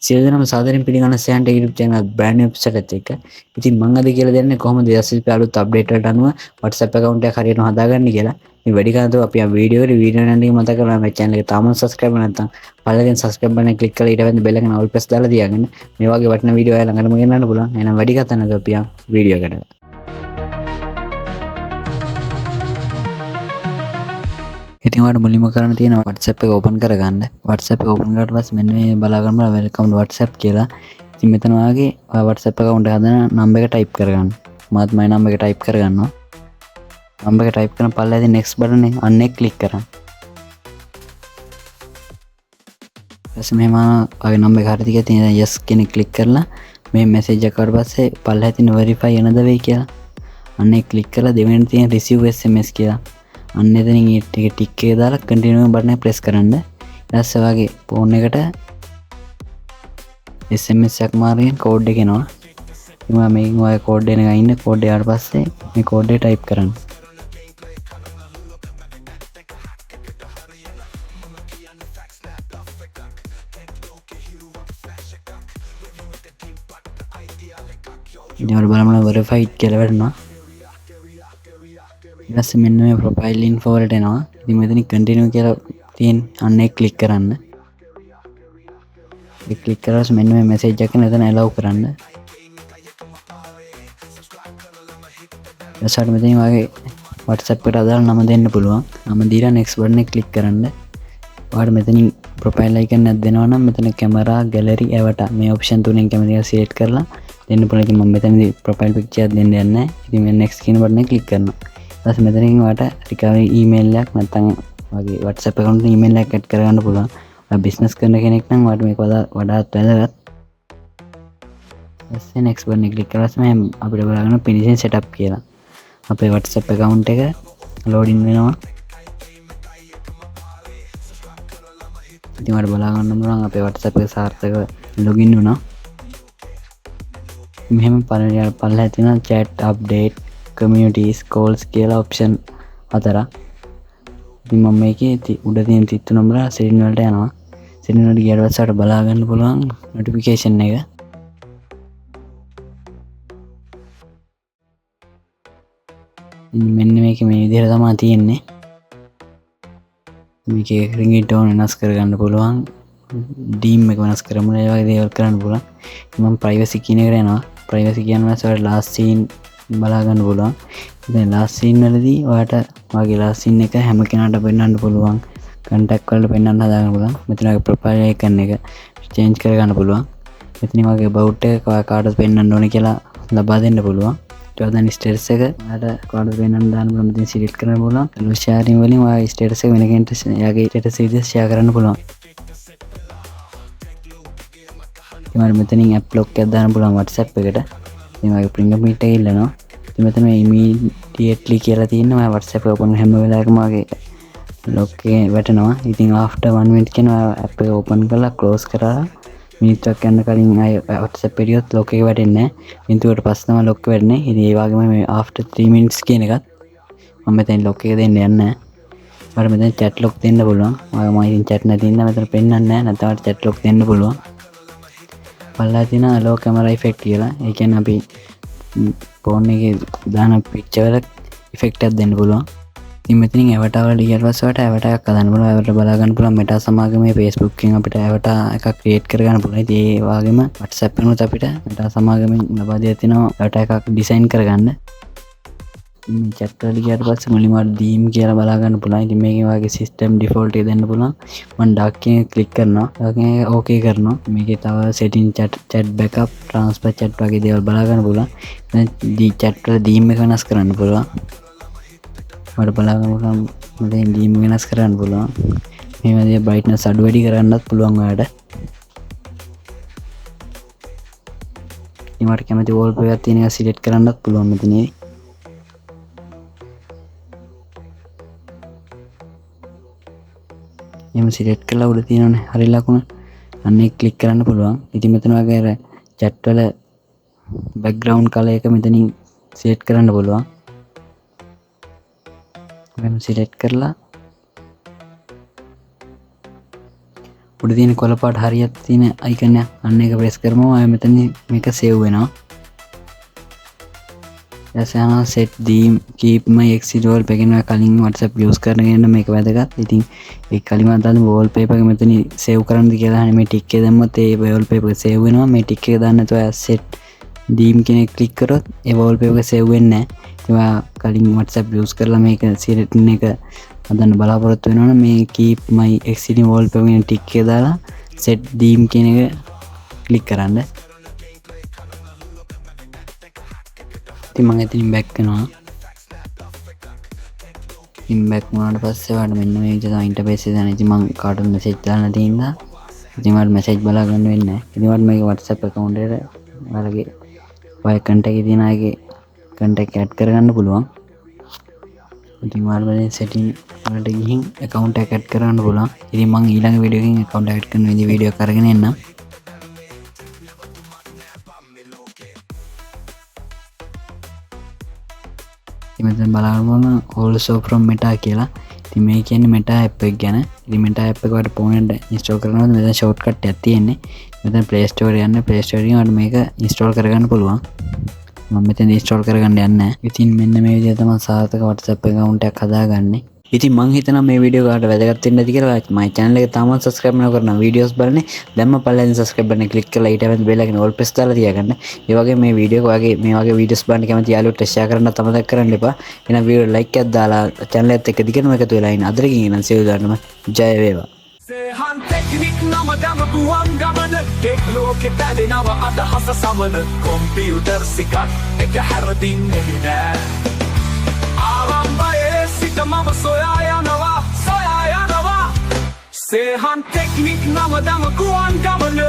සියලු දෙනාම සාදරයෙන් පිළිගන්න සෑන්ට YouTube channel brand new episode එකත් එක්ක. ඉතින් මම අද කියලා දෙන්නේ කොහොමද SSP අලුත් update වලට අනුව WhatsApp account එකක් හරියට හදාගන්නේ කියලා. මේ වැඩි කාලයක් අපි ආ වීඩියෝ එක මතක කරලා මේ channel එක තාම subscribe නැත්නම් පළවෙනි subscribe button එක click කරලා ඊට පස්සේ bell එක all press දාලා තියාගන්න. මේ වගේ වටිනා වීඩියෝ ආය ළඟටම ගෙන්නන්න පුළුවන්. එහෙනම් වැඩි කතා නැතුව අපි ආ වීඩියෝ එකට. ඉතින් ඔයාලට මුලින්ම කරන්න තියෙන WhatsApp එක open කරගන්න. WhatsApp එක open කරලා පස්සේ මෙන්න මේ බලා ගන්න welcome to WhatsApp කියලා. ඉතින් මෙතන ඔයාගේ WhatsApp account එක හදන number එක type කරගන්න. මාත් මගේ number එක type කරගන්නවා. number එක type කරන පල්ලෙහාදී next button එක අන්න එක click කරන්න. ඊපස්සේ මෙහෙම ඔයාගේ number එක හරියට තියෙන yes කියන එක click කරලා මේ message එක ආවට පස්සේ පල්ලෙහා තියෙන verify another way කියලා අන්න එක click කරලා දෙවෙනි තියෙන receive SMS කියලා අන්න එතනින් ඒ ටික එක දාලා continue බටන් එක press කරන්න. ඊට පස්සේ ඔයාගේ phone එකට SMS එකක් මාරින් code එක එනවා. ඉතින් මේකෙන් ඔයාගේ code එක ගන්න code එක ආවට පස්සේ මේ code එක type කරන්න. ඉතින් ඔයාලා බලන්න verified කියලා වැටෙනවා. ඊට පස්සේ මෙන්න මේ profile info වලට එනවා. ඉතින් මෙතනින් continue කියලා තියෙන අන්න ඒක click කරන්න. ඒක click කරලා මෙන්න මේ message එක නේද allow කරන්න. ඊට මෙතනින් ඔයාගේ WhatsApp එකට අදාළ නම දෙන්න පුළුවන්. නම දීලා next button එක click කරන්න. ඔයාලට මෙතනින් profile icon එකක් දෙනවා නම් මෙතන camera, gallery, avatar මේ option තුනෙන් කැමති එක select කරලා දෙන්න පුළුවන්. ඉතින් මම මෙතනදී profile picture එකක් දෙන්න යන්නේ නැහැ. ඉතින් මේ next කියන button එක click කරනවා. ඊට පස්සේ මෙතනින් ඔයාලට recovery email එකක් නැත්නම් ඔයාගේ WhatsApp account එකට email එකක් add කරගන්න පුළුවන්. ඔයා business කරන කෙනෙක් නම් ඔයාලට මේක වඩාත් වැදගත්. ඊපස්සේ next button එක click කරලා මේ අපිට බලන්න finishing setup කියලා. අපේ WhatsApp account එක loading වෙනවා. ඉතින් ඔයාලට බලා ගන්න පුළුවන් අපේ WhatsApp එක සාර්ථකව login වුණා. මෙහෙම පල්ලෙහා තියෙන chat update communities calls කියලා option හතරක්. ඉතින් මම මේකේ උඩ තියෙන 33 නම්බර setting වලට යනවා. setting වලට ගියාට පස්සේ අපිට බලා ගන්න පුළුවන් notification එක. මෙන්න මේකේ මේ විදිහට තමයි තියෙන්නේ. මේකේ ringtone වෙනස් කරගන්න පුළුවන්. dim එක වෙනස් කරමු ඒ වගේ දේවල් කරන්න පුළුවන්. මම privacy කියන එකට යනවා. privacy කියන්නේ ඔයාලට last scene බලා ගන්න පුළුවන්. දැන් last scene වලදී ඔයාලට ඔයාගේ last scene එක හැම කෙනාට පෙන්වන්න පුළුවන්. contact වලට පෙන්වන්න හදාගන්න පුළුවන්. මෙතන ඔයාගේ profile icon එක change කරගන්න පුළුවන්. මෙතනින් ඔයාගේ about එක ඔයා කාටද පෙන්වන්න ඕනේ කියලා ලබා දෙන්න පුළුවන්. ඊට පස්සේ status එක ඔයාලට කාටද පෙන්වන්න දාන්න පුළුවන්. මෙතන select කරන්න පුළුවන්. sharing වලින් ඔයාගේ status එක වෙන කෙනෙක්ට එයාගේ status විදිහට share කරන්න පුළුවන්. ඉතින් මෙතනින් app lock එකක් දාන්න පුළුවන් WhatsApp එකට. ඉතින් ඔයාගේ fingerprint එක ඉල්ලනවා. ඉතින් මෙතන මේ immediately කියලා තියෙනවා. ඔයා WhatsApp එක open හැම වෙලාවකම ඔයාගේ lock එක වැටෙනවා. ඉතින් after 1 minute කියන ඔයා app එක open කරලා close කරලා මිනිත්තුවක් යන කලින් ආය WhatsApp එරියොත් lock එක වැටෙන්නේ නැහැ. මිනිත්තුවට පස්සේ තමයි lock වෙන්නේ. ඉතින් ඒ වගේම මේ after 3 minutes කියන එකත් මම මෙතන lock එක දෙන්න යන්නේ නැහැ. ඔයාලා මෙතන chat lock දෙන්න පුළුවන්. ඔයාලා මම ඉතින් chat නැති ඉඳන් මෙතන පෙන්වන්නේ නැහැ. නැත්නම් ඔයාලට chat lock දෙන්න පුළුවන්. පල්ලා තියෙන allow camera effect කියලා. ඒ කියන්නේ අපි phone එකේ දාන picture වල effect එකක් දෙන්න පුළුවන්. ඉතින් මෙතනින් avatar වලට ගියාට පස්සේ ඔයාලට avatar එකක් හදන්න පුළුවන්. avatar බලා ගන්න පුළුවන් Meta සමාගමේ Facebook එකෙන් අපිට avatar එකක් create කරගන්න පුළුවන්. ඉතින් ඒ වගේම WhatsApp එකනොත් අපිට Meta සමාගමෙන් ලබා දෙලා තියෙනවා avatar එකක් design කරගන්න. මේ chat වලට ගියාට පස්සේ මුලින්ම theme කියලා බලා ගන්න පුළුවන්. ඉතින් මේකේ වාගේ system default එක දෙන්න පුළුවන්. මම dark එක click කරනවා. dark එක okay කරනවා. මේකේ තව setting chat backup transfer chat වගේ දේවල් බලා ගන්න පුළුවන්. දැන් chat වල theme එක වෙනස් කරන්න පුළුවන්. ඔයාලට බලා ගන්න පුළුවන් මෙතෙන් theme වෙනස් කරන්න පුළුවන්. මේ වගේ brightness අඩු වැඩි කරන්නත් පුළුවන් ඔයාලට. ඊමට කැමති wallpaper එකක් තියෙන එක select කරන්නත් පුළුවන් මෙතනදී. එහෙම select කරලා උඩ තියෙනවනේ හරි ලකුණ. අන්න ඒක click කරන්න පුළුවන්. ඉතින් මෙතන වගේ අර chat වල background color එක මෙතනින් select කරන්න පුළුවන්. මම select කරලා උඩ තියෙන කොළ පාට හරියට තියෙන icon එක අන්න එක press කරමුම ඔය මෙතන මේක save වෙනවා. ඊට set theme keep my exit wallpaper එක කලින් WhatsApp use කරගෙන මේක වැදගත්. ඉතින් ඒ කලින් මම wallpaper එක මෙතන save කරන්නද කියලා අහන්නේ මේ tick එක දැම්මොත් ඒ wallpaper එක save වෙනවා. මේ tick එක දාන්න නැතුව set theme කියන එක click කරොත් ඒ wallpaper එක save වෙන්නේ නැහැ. ඒවා කලින් WhatsApp use කරලා මේක setting එක හදන්න බලාපොරොත්තු වෙනවනම් මේ keep my existing wallpaper කියන tick එක දාලා set theme කියන එක click කරන්න. ඉතින් මම එතනින් back වෙනවා. ඉතින් back වුණාට පස්සේ ඔයාලට මෙන්න මේ විදිහට interface එක දාන්න. ඉතින් මම කාටවත් message දාන්න තියෙනවා. ඉතින් ඔයාලට message බලා ගන්න වෙන්නේ නැහැ. ඉතින් ඔයාලට මේක WhatsApp account එකට ඔයාලගේ ඔය contact එකේ තියෙන අයගේ contact add කරගන්න පුළුවන්. ඉතින් ඔයාලට මේ setting වලට ගිහින් account එක add කරගන්න පුළුවන්. ඉතින් මම ඊළඟ වීඩියෝ එකකින් account add කරන විදිහ වීඩියෝ එක අරගෙන එන්නම්. මෙතන බලන්න also from Meta කියලා. ඉතින් මේ කියන්නේ Meta app එක ගැන. ඉතින් Meta app එක වලට phone එකට install කරනකොට මෙතන shortcut එකක් තියෙන්නේ. මෙතන Play Store යන්න Play Store එකෙන් ඔයාලට මේක install කරගන්න පුළුවන්. මම මෙතන install කරගන්න යන්නේ නැහැ. ඉතින් මෙන්න මේ විදිහට තමයි සාර්ථක WhatsApp account එකක් හදාගන්නේ. ඉතින් මං හිතනවා මේ වීඩියෝ කාට වැදගත් වෙන්න ඇති කියලා. මගේ channel එක තාමත් subscribe නොකරන videos බලන්නේ දැම්ම පල්ලෙන් subscribe button click කරලා ඊට පස්සේ bell icon all press කරලා තියාගන්න. ඒ වගේ මේ වීඩියෝ එක මේ වගේ videos බලන්න කැමති යාළුවොත් share කරන්නත් අමතක කරන්න එපා. එහෙනම් වීඩියෝ like එකක් දාලා channel එකත් එක්ක දිගටම එකතු වෙලා ඉන්න. අදටකින් එනම් සියලු දෙනාටම ජය වේවා. සේහන් ටෙක්නික් නම දම ගුවන් ගමන ටෙක්ලෝකෙ පැදෙනව අදහස සමන කොම්පියුටර් සිකත් එක හැරදින්නේ නෑ ආරම්භයේ සිට මම සොයා යනවා සේහන් ටෙක්නික් නම දම ගුවන් ගමන